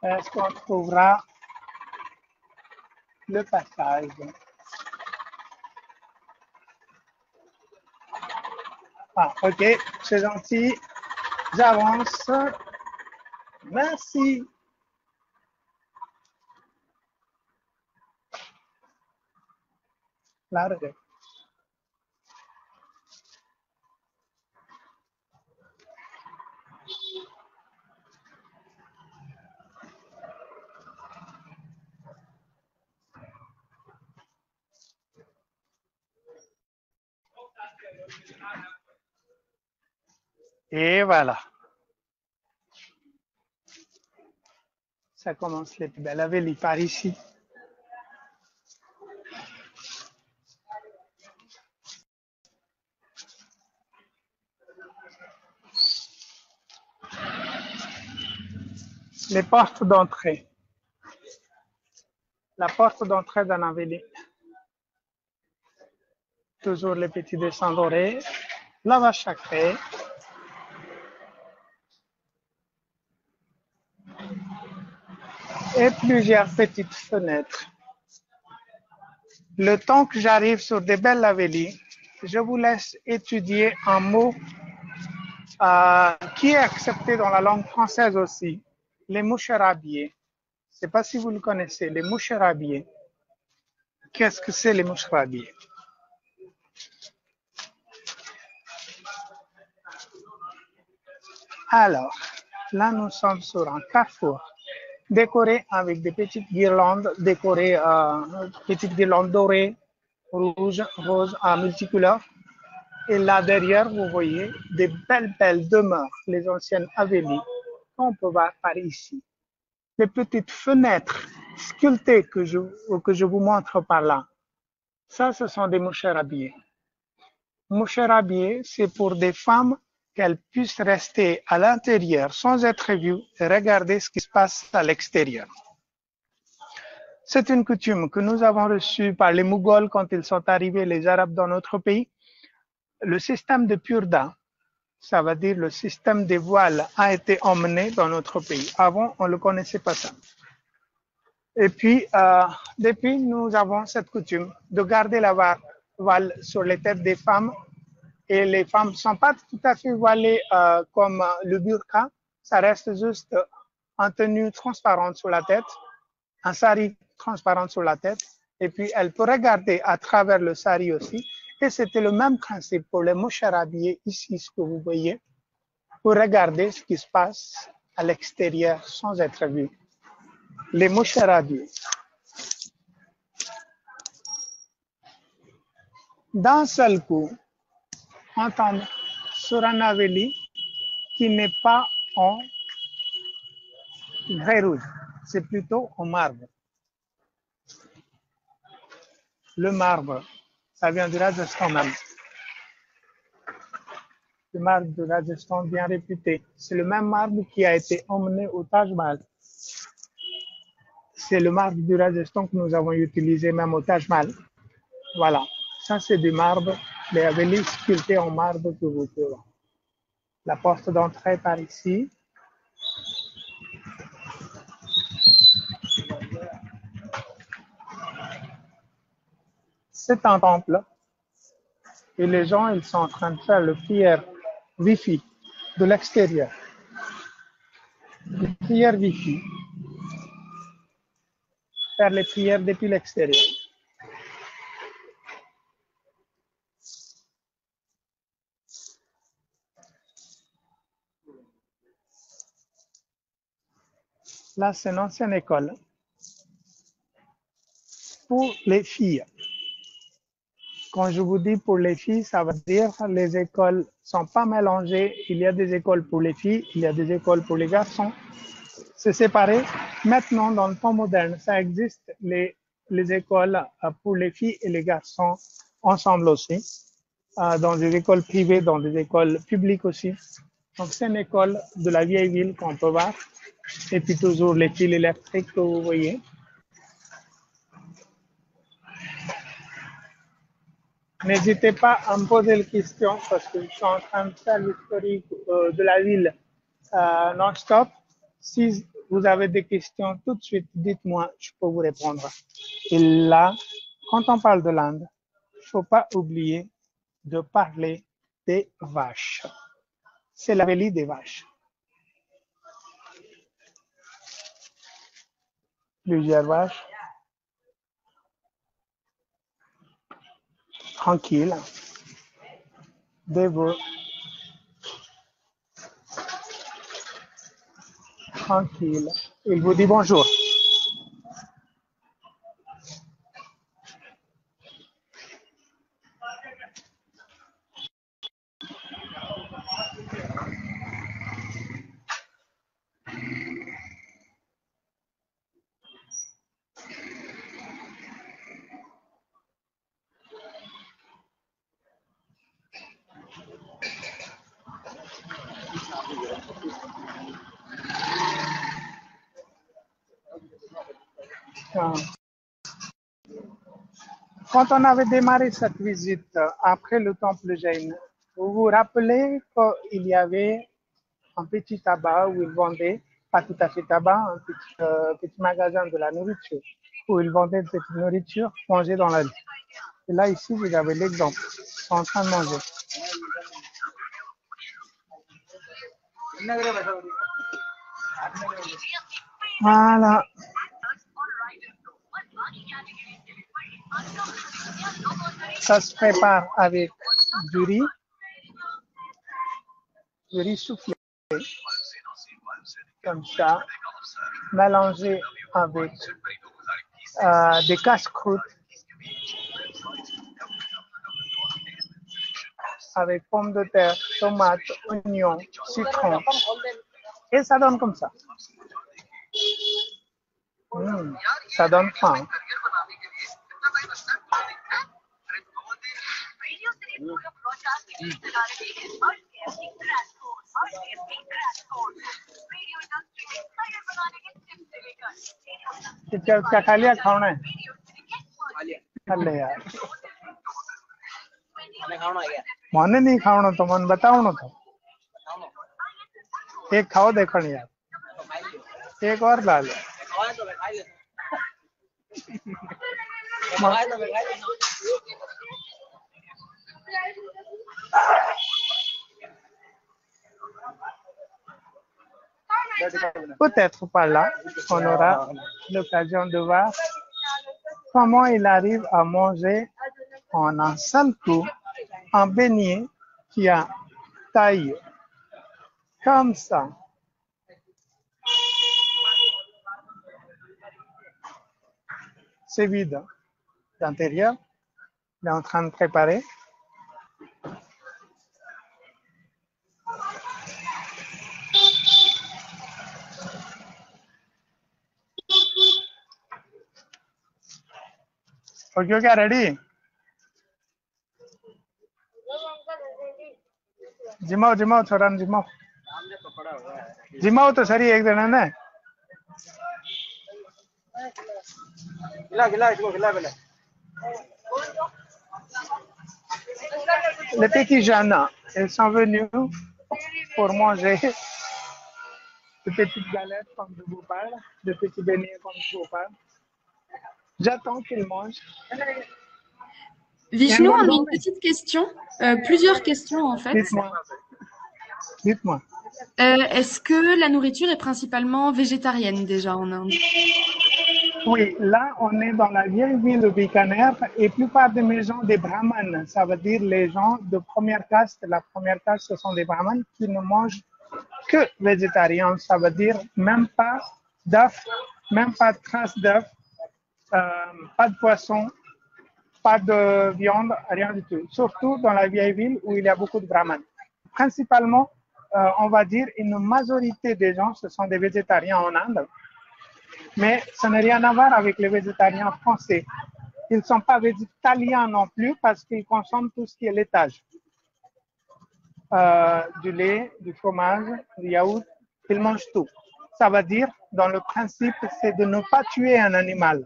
Est-ce qu'on trouvera le passage? Ah, ok, c'est gentil. J'avance. Merci. Largue. Et voilà. Ça commence les plus belles Avélie par ici. Les portes d'entrée. La porte d'entrée d'un Avélie. Toujours les petits dessins dorés. La vache sacrée. Et plusieurs petites fenêtres. Le temps que j'arrive sur des belles lavellis, je vous laisse étudier un mot qui est accepté dans la langue française aussi, les moucherabiers. Je ne sais pas si vous le connaissez, les moucherabiers. Qu'est-ce que c'est les moucherabiers? Alors, là nous sommes sur un carrefour décoré avec des petites guirlandes, petites guirlandes dorées, rouges, roses, multicolores. Et là derrière, vous voyez des belles demeures, les anciennes Avélies, qu'on peut voir par ici. Les petites fenêtres sculptées que je vous montre par là, ça, ce sont des moucherabiers. Moucherabiers, c'est pour des femmes qu'elles puissent rester à l'intérieur sans être vues et regarder ce qui se passe à l'extérieur. C'est une coutume que nous avons reçue par les Mougols quand ils sont arrivés, les Arabes, dans notre pays. Le système de purda, ça veut dire le système des voiles, a été emmené dans notre pays. Avant, on ne le connaissait pas ça. Et puis, depuis, nous avons cette coutume de garder la voile sur les têtes des femmes. Et les femmes ne sont pas tout à fait voilées comme le burqa. Ça reste juste en tenue transparente sur la tête, un sari transparent sur la tête. Et puis, elle peut regarder à travers le sari aussi. Et c'était le même principe pour les moucherabiers, ici, ce que vous voyez, pour regarder ce qui se passe à l'extérieur sans être vu. Les moucherabiers. D'un seul coup, on tombe sur un Avélie qui n'est pas en grès rouge, c'est plutôt en marbre. Le marbre, ça vient du Rajasthan même. Le marbre du Rajasthan bien réputé. C'est le même marbre qui a été emmené au Taj Mahal. C'est le marbre du Rajasthan que nous avons utilisé même au Taj Mahal. Voilà, ça c'est du marbre, les Avélis sculptés en marbre que vous pouvez voir. La porte d'entrée par ici. C'est un temple et les gens ils sont en train de faire le prière Wi-Fi de l'extérieur. Les prières Wi-Fi. Faire les prières depuis l'extérieur. Là, c'est une ancienne école pour les filles. Quand je vous dis pour les filles, ça veut dire que les écoles ne sont pas mélangées. Il y a des écoles pour les filles, il y a des écoles pour les garçons. C'est séparé. Maintenant, dans le temps moderne, ça existe les écoles pour les filles et les garçons ensemble aussi. Dans des écoles privées, dans des écoles publiques aussi. Donc, c'est une école de la vieille ville qu'on peut voir. Et puis toujours les fils électriques que vous voyez. N'hésitez pas à me poser des questions parce que je suis en train de faire l'historique de la ville non-stop. Si vous avez des questions tout de suite, dites-moi, je peux vous répondre. Et là, quand on parle de l'Inde, il ne faut pas oublier de parler des vaches. C'est la Haveli des vaches. Plusieurs vaches. Tranquille. Des veaux. Tranquille. Il vous dit bonjour. Ah. Quand on avait démarré cette visite après le temple Jain, vous vous rappelez qu'il y avait un petit tabac où ils vendaient, pas tout à fait tabac, un petit magasin de la nourriture, où ils vendaient de cette nourriture mangée dans la rue. Et là, ici, vous avez l'exemple. Ils sont en train de manger. Voilà. Ça se prépare avec du riz soufflé, comme ça, mélangé avec des casse-croûtes, avec pommes de terre, tomates, oignons, citron. Et ça donne comme ça. Ça donne faim. क्या खा लिया खाना है खा ले यार મને नहीं खाना तो मन बताओ तो एक खाओ देखो यार एक और ला लो Peut-être par là, on aura l'occasion de voir comment il arrive à manger en un seul coup un beignet qui a taille comme ça. C'est vide d'intérieur. Il est en train de préparer. Okay क्या रेडी जिमाओ छोरा जिमाओ तो सरी एक दिन है ना Les petits jeunes, ils sont venus pour manger de petites galettes comme je vous parle, de petits beignets comme je vous parle. J'attends qu'ils mangent. Vishnu, on a une petite question, plusieurs questions en fait. Dites-moi. Est-ce que la nourriture est principalement végétarienne déjà en Inde? Oui, là on est dans la vieille ville de Bikaner et plupart des maisons des brahmanes, ça veut dire les gens de première caste. La première caste, ce sont des brahmanes qui ne mangent que végétarien, ça veut dire même pas d'œufs, même pas de traces d'œufs, pas de poisson, pas de viande, rien du tout. Surtout dans la vieille ville où il y a beaucoup de brahmanes. Principalement, on va dire une majorité des gens, ce sont des végétariens en Inde. Mais ça n'a rien à voir avec les végétariens français. Ils ne sont pas végétaliens non plus parce qu'ils consomment tout ce qui est laitage. Du lait, du fromage, du yaourt, ils mangent tout. Ça veut dire, dans le principe, c'est de ne pas tuer un animal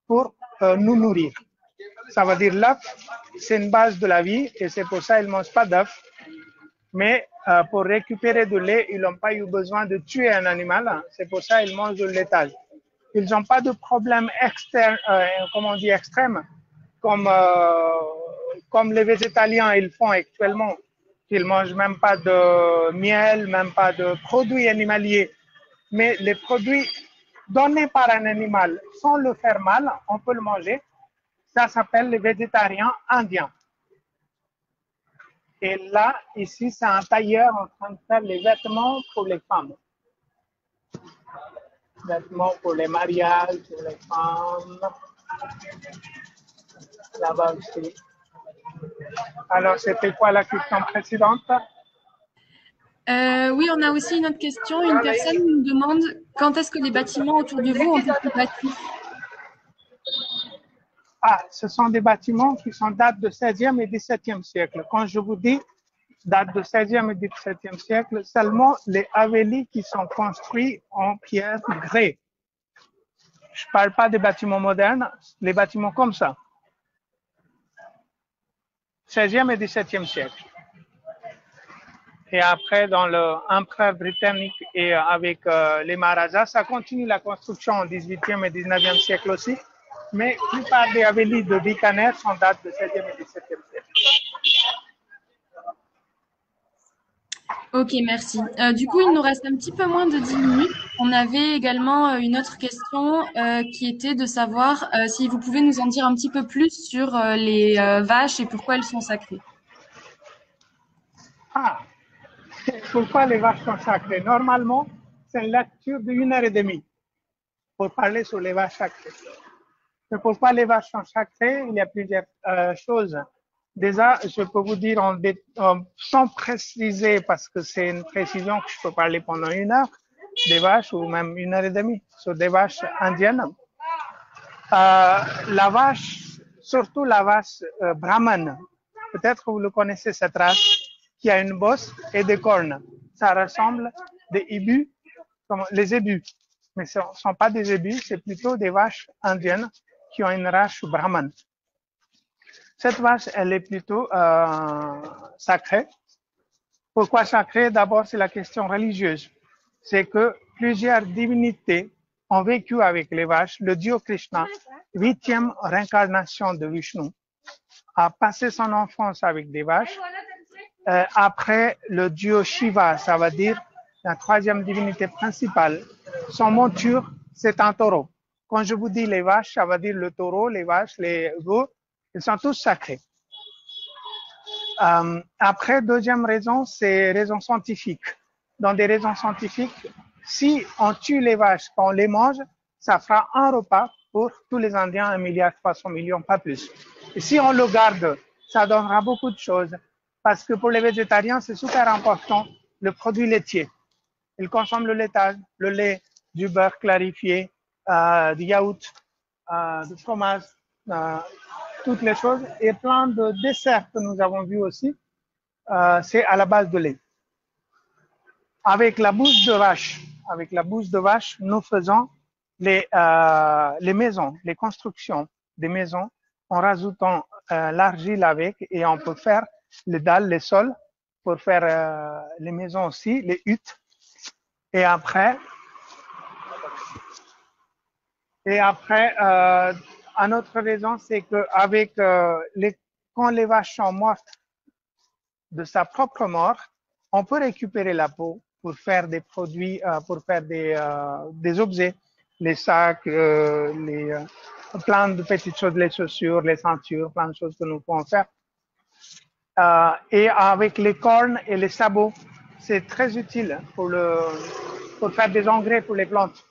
pour nous nourrir. Ça veut dire l'œuf, c'est une base de la vie et c'est pour ça qu'ils ne mangent pas d'œuf. Mais pour récupérer du lait, ils n'ont pas eu besoin de tuer un animal. C'est pour ça qu'ils mangent du laitage. Ils n'ont pas de problème externe, extrême, comme les végétaliens ils font actuellement. Ils ne mangent même pas de miel, même pas de produits animaliers. Mais les produits donnés par un animal sans le faire mal, on peut le manger. Ça s'appelle les végétariens indiens. Et là, ici, c'est un tailleur en train de faire les vêtements pour les femmes. Vêtements pour les mariages, pour les femmes. Là-bas aussi. Alors, c'était quoi la question précédente? Oui, on a aussi une autre question. Une personne nous demande quand est-ce que les bâtiments autour de vous ont été bâtis? Ah, ce sont des bâtiments qui sont datent du 16e et 17e siècle. Quand je vous dis date du 16e et 17e siècle, seulement les havelis qui sont construits en pierre grès. Je ne parle pas des bâtiments modernes, les bâtiments comme ça. 16e et 17e siècle. Et après, dans l'empereur britannique et avec les Maharajas, ça continue la construction au 18e et 19e siècle aussi. Mais la plupart des Havelis de Bikaner sont datent de 16e et 17e siècle. Ok, merci. Du coup, il nous reste un petit peu moins de 10 minutes. On avait également une autre question qui était de savoir si vous pouvez nous en dire un petit peu plus sur les vaches et pourquoi elles sont sacrées. Ah, pourquoi les vaches sont sacrées? Normalement, c'est une lecture d'1 heure et demie pour parler sur les vaches sacrées. Mais pourquoi les vaches sont sacrées? Il y a plusieurs choses. Déjà, je peux vous dire sans préciser, parce que c'est une précision que je peux parler pendant 1 heure, des vaches ou même 1 heure et demie sur des vaches indiennes. La vache, surtout la vache brahmane, peut-être que vous le connaissez cette race, qui a une bosse et des cornes. Ça ressemble des hibus, comme les zébus. Mais ce ne sont pas des zébus, c'est plutôt des vaches indiennes qui ont une race brahmane. Cette vache, elle est plutôt sacrée. Pourquoi sacrée? D'abord, c'est la question religieuse. C'est que plusieurs divinités ont vécu avec les vaches. Le dieu Krishna, 8e réincarnation de Vishnu, a passé son enfance avec des vaches. Après, le dieu Shiva, ça veut dire la 3e divinité principale, son monture, c'est un taureau. Quand je vous dis les vaches, ça veut dire le taureau, les vaches, les veaux, ils sont tous sacrés. Après, deuxième raison, c'est raison scientifique. Dans des raisons scientifiques, si on tue les vaches quand on les mange, ça fera un repas pour tous les Indiens, 1,3 milliard, pas plus. Et si on le garde, ça donnera beaucoup de choses. Parce que pour les végétariens, c'est super important le produit laitier. Ils consomment le laitage, le lait, du beurre clarifié, du yaourt, du fromage, toutes les choses. Et plein de desserts que nous avons vus aussi, c'est à la base de lait. Avec la bouse de vache, nous faisons les maisons, les constructions des maisons en rajoutant l'argile avec, et on peut faire les dalles, les sols pour faire les maisons aussi, les huttes. Et après, une autre raison, c'est qu'avec quand les vaches sont mortes de sa propre mort, on peut récupérer la peau pour faire des produits, pour faire des objets, les sacs, plein de petites choses, les chaussures, les ceintures, plein de choses que nous pouvons faire. Et avec les cornes et les sabots, c'est très utile pour faire des engrais pour les plantes.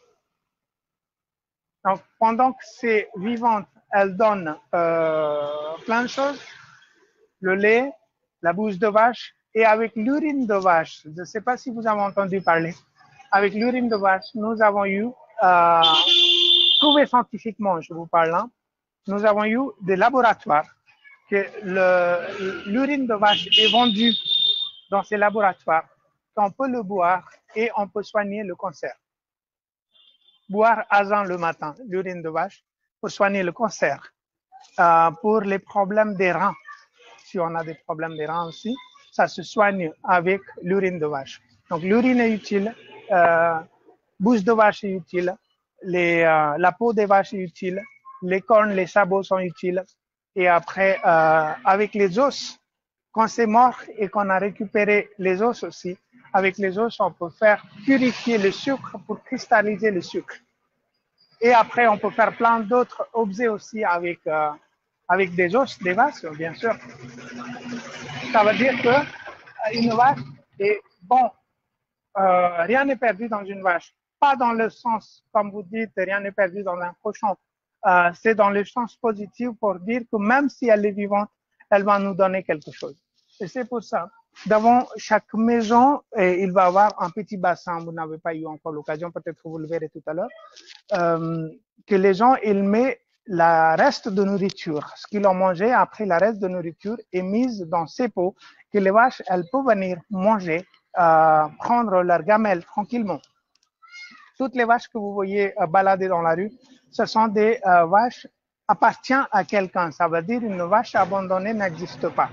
Donc, pendant que c'est vivante, elle donne plein de choses, le lait, la bouse de vache, et avec l'urine de vache, je ne sais pas si vous avez entendu parler, avec l'urine de vache, nous avons eu, prouvé scientifiquement, je vous parle là, nous avons eu des laboratoires que l'urine de vache est vendue dans ces laboratoires, qu'on peut le boire et on peut soigner le cancer. Boire à jeun le matin, l'urine de vache, pour soigner le cancer. Pour les problèmes des reins, si on a des problèmes des reins aussi, ça se soigne avec l'urine de vache. Donc l'urine est utile, bouse de vache est utile, la peau des vaches est utile, les cornes, les sabots sont utiles. Et après, avec les os, quand c'est mort et qu'on a récupéré les os aussi, avec les os, on peut faire purifier le sucre pour cristalliser le sucre. Et après, on peut faire plein d'autres objets aussi avec des os, des vaches, bien sûr. Ça veut dire qu'une vache est bon. Rien n'est perdu dans une vache. Pas dans le sens, comme vous dites, rien n'est perdu dans un cochon. C'est dans le sens positif pour dire que même si elle est vivante, elle va nous donner quelque chose. Et c'est pour ça, devant chaque maison, il va y avoir un petit bassin, vous n'avez pas eu encore l'occasion, peut-être que vous le verrez tout à l'heure, que les gens, ils mettent le reste de nourriture, ce qu'ils ont mangé, après le reste de nourriture est mise dans ces pots, que les vaches, elles peuvent venir manger, prendre leur gamelle tranquillement. Toutes les vaches que vous voyez balader dans la rue, ce sont des vaches appartiennent à quelqu'un. Ça veut dire une vache abandonnée n'existe pas.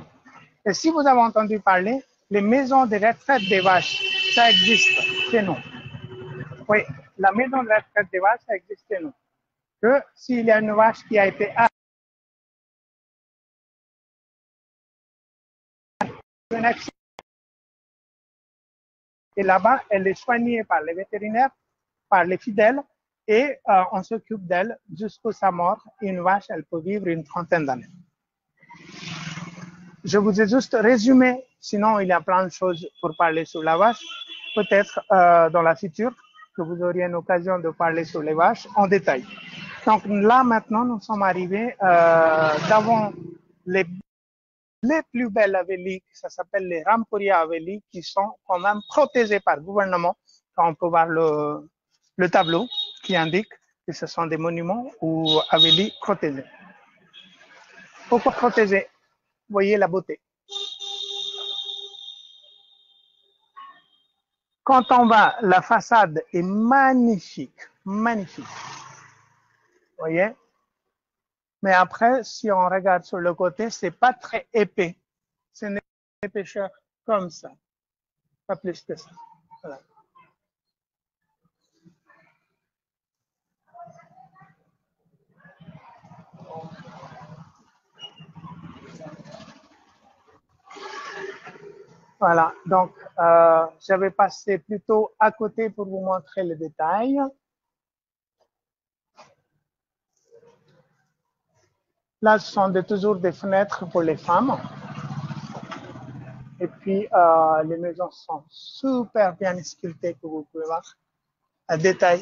Et si vous avez entendu parler, les maisons de retraite des vaches, ça existe chez nous. Oui, la maison de retraite des vaches, ça existe chez nous. Que s'il y a une vache qui a été et là-bas, elle est soignée par les vétérinaires, par les fidèles, et on s'occupe d'elle jusqu'à sa mort. Une vache, elle peut vivre une trentaine d'années. Je vous ai juste résumé, sinon il y a plein de choses pour parler sur la vache. Peut-être dans la future que vous auriez une occasion de parler sur les vaches en détail. Donc là maintenant, nous sommes arrivés devant les plus belles Haveli, ça s'appelle les Rampuria Haveli, qui sont quand même protégées par le gouvernement. On peut voir le tableau qui indique que ce sont des monuments ou Haveli protégés. Pourquoi protégés? Voyez la beauté. Quand on va, la façade est magnifique, magnifique. Voyez? Mais après, si on regarde sur le côté, c'est pas très épais. C'est une épaisseur comme ça. Pas plus que ça. Voilà. Voilà, donc je vais passer plutôt à côté pour vous montrer les détails. Là, ce sont toujours des fenêtres pour les femmes. Et puis, les maisons sont super bien sculptées, que vous pouvez voir. Un détail,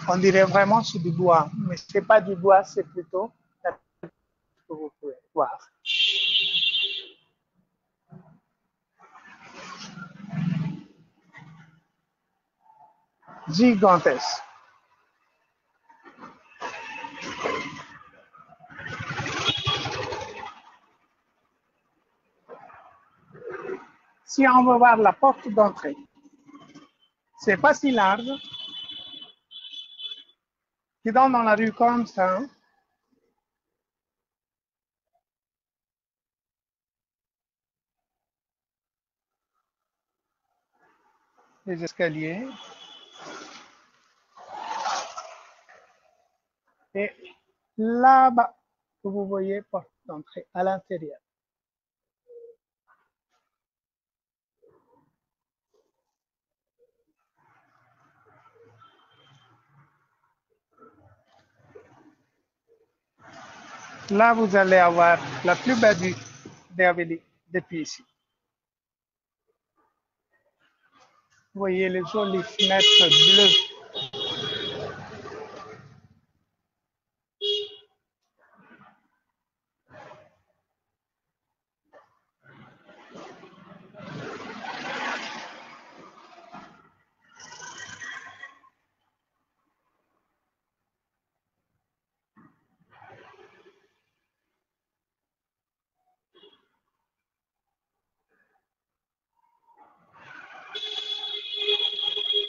on dirait vraiment c'est du bois, mais ce n'est pas du bois, c'est plutôt ce que vous pouvez voir. Gigantesque. Si on veut voir la porte d'entrée, c'est pas si large, qui donne dans la rue comme ça. Les escaliers. Et là-bas, que vous voyez, porte d'entrée à l'intérieur. Là, vous allez avoir la plus belle vue des Haveli depuis ici. Vous voyez les jolies fenêtres bleues.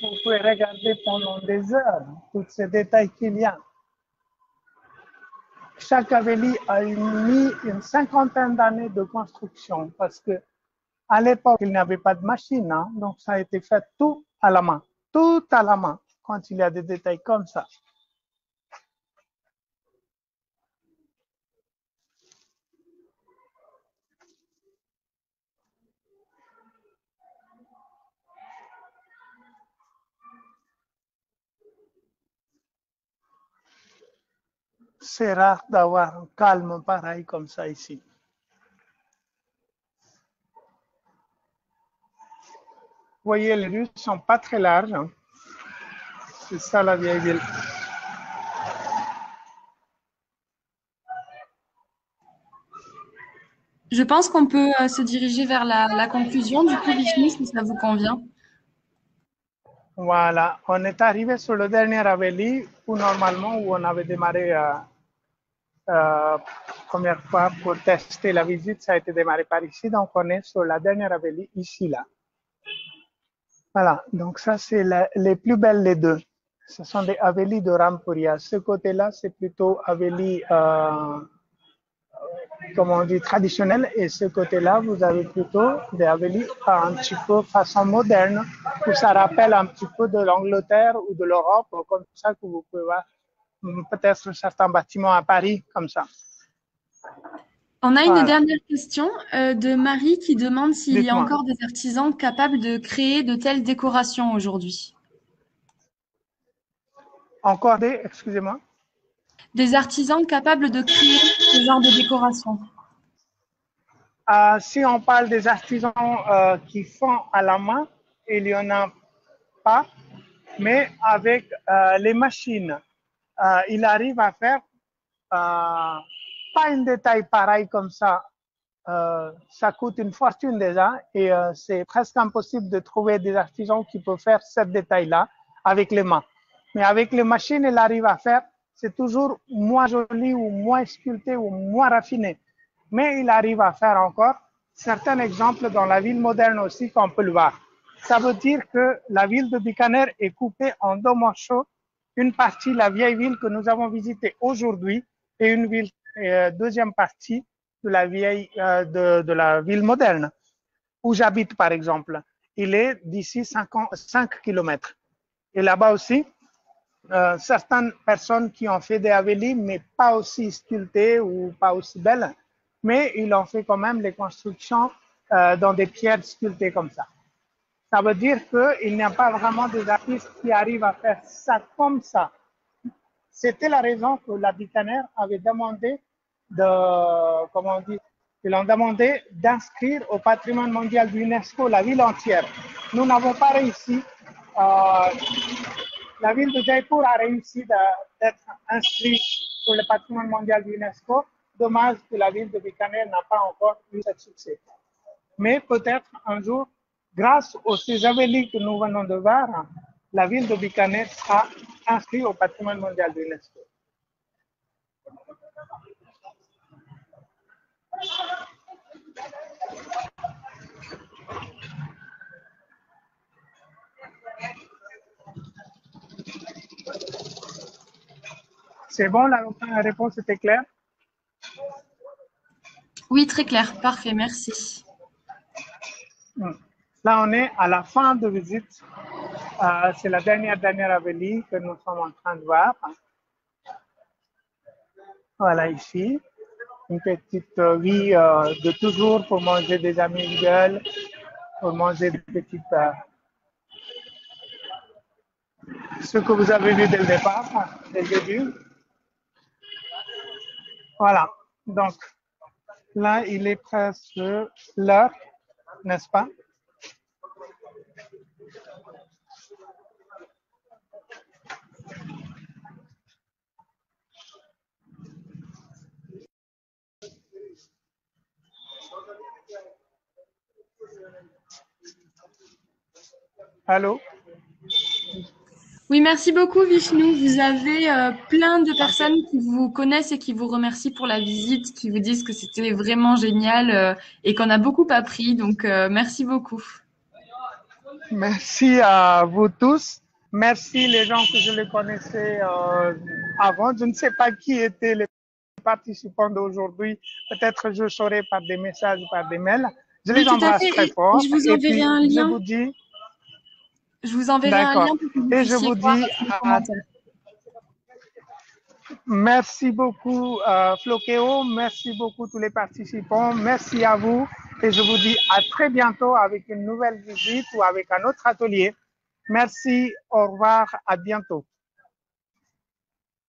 Vous pouvez regarder pendant des heures tous ces détails qu'il y a. Chaque Haveli a mis une cinquantaine d'années de construction parce que à l'époque, il n'y avait pas de machine, hein, donc ça a été fait tout à la main. Tout à la main, quand il y a des détails comme ça. C'est rare d'avoir un calme pareil comme ça ici. Vous voyez, les rues ne sont pas très larges. Hein. C'est ça la vieille ville. Je pense qu'on peut se diriger vers la conclusion, du coup, Vishnu, si ça vous convient. Voilà, on est arrivé sur le dernier Haveli où normalement où on avait démarré première fois pour tester la visite, ça a été démarré par ici, donc on est sur la dernière Haveli ici là. Voilà, donc ça c'est les plus belles les deux. Ce sont des Haveli de Rampuria. Ce côté-là, c'est plutôt Haveli, comme on dit, traditionnel. Et ce côté-là, vous avez plutôt des Haveli un petit peu façon moderne, où ça rappelle un petit peu de l'Angleterre ou de l'Europe, comme ça que vous pouvez voir peut-être certains bâtiments à Paris, comme ça. On a une Voilà. dernière question de Marie qui demande s'il y a Dites-moi. encore des artisans capables de créer de telles décorations aujourd'hui. Encore des, excusez-moi. Des artisans capables de créer ce genre de décoration. Si on parle des artisans qui font à la main, il n'y en a pas, mais avec les machines, il arrive à faire pas un détail pareil comme ça. Ça coûte une fortune déjà et c'est presque impossible de trouver des artisans qui peuvent faire ce détail-là avec les mains. Mais avec les machines, il arrive à faire, c'est toujours moins joli ou moins sculpté ou moins raffiné. Mais il arrive à faire encore certains exemples dans la ville moderne aussi qu'on peut le voir. Ça veut dire que la ville de Bikaner est coupée en deux morceaux. Une partie, la vieille ville que nous avons visitée aujourd'hui, et une ville, deuxième partie de la vieille, de la ville moderne, où j'habite par exemple. Il est d'ici 5 kilomètres. Et là-bas aussi, certaines personnes qui ont fait des Haveli, mais pas aussi sculptées ou pas aussi belles, mais ils ont fait quand même les constructions dans des pierres sculptées comme ça. Ça veut dire qu'il n'y a pas vraiment des artistes qui arrivent à faire ça comme ça. C'était la raison que la Bikaner avait demandé comment on dit, ils ont demandé d'inscrire au patrimoine mondial de l'UNESCO la ville entière. Nous n'avons pas réussi. La ville de Jaipur a réussi d'être inscrite sur le patrimoine mondial de l'UNESCO. Dommage que la ville de Bikaner n'a pas encore eu ce succès. Mais peut-être un jour, grâce aux ces Haveli que nous venons de voir, la ville de Bikaner sera inscrite au patrimoine mondial de l'UNESCO. C'est bon, la réponse était claire? Oui, très clair. Parfait, merci. Là, on est à la fin de visite. C'est la dernière Haveli que nous sommes en train de voir. Voilà, ici. Une petite vie de toujours pour manger des amigdales, pour manger des petites... ce que vous avez vu dès le départ, dès le début. Voilà. Donc, là, il est presque l'heure, n'est-ce pas? Allô? Oui, merci beaucoup, Vishnu. Vous avez plein de personnes qui vous connaissent et qui vous remercient pour la visite, qui vous disent que c'était vraiment génial et qu'on a beaucoup appris. Donc, merci beaucoup. Merci à vous tous. Merci les gens que je les connaissais avant. Je ne sais pas qui étaient les participants d'aujourd'hui. Peut-être je saurai par des messages, par des mails. Je Oui, les tout à embrasse fait. très Et fort. je vous Et enverrai puis, un je lien. vous dis, Je vous enverrai un d'accord. lien pour que vous Et je puissiez vous voir dis les commentaires. merci beaucoup, Floqueo. Merci beaucoup tous les participants. Merci à vous. Et je vous dis à très bientôt avec une nouvelle visite ou avec un autre atelier. Merci. Au revoir. À bientôt.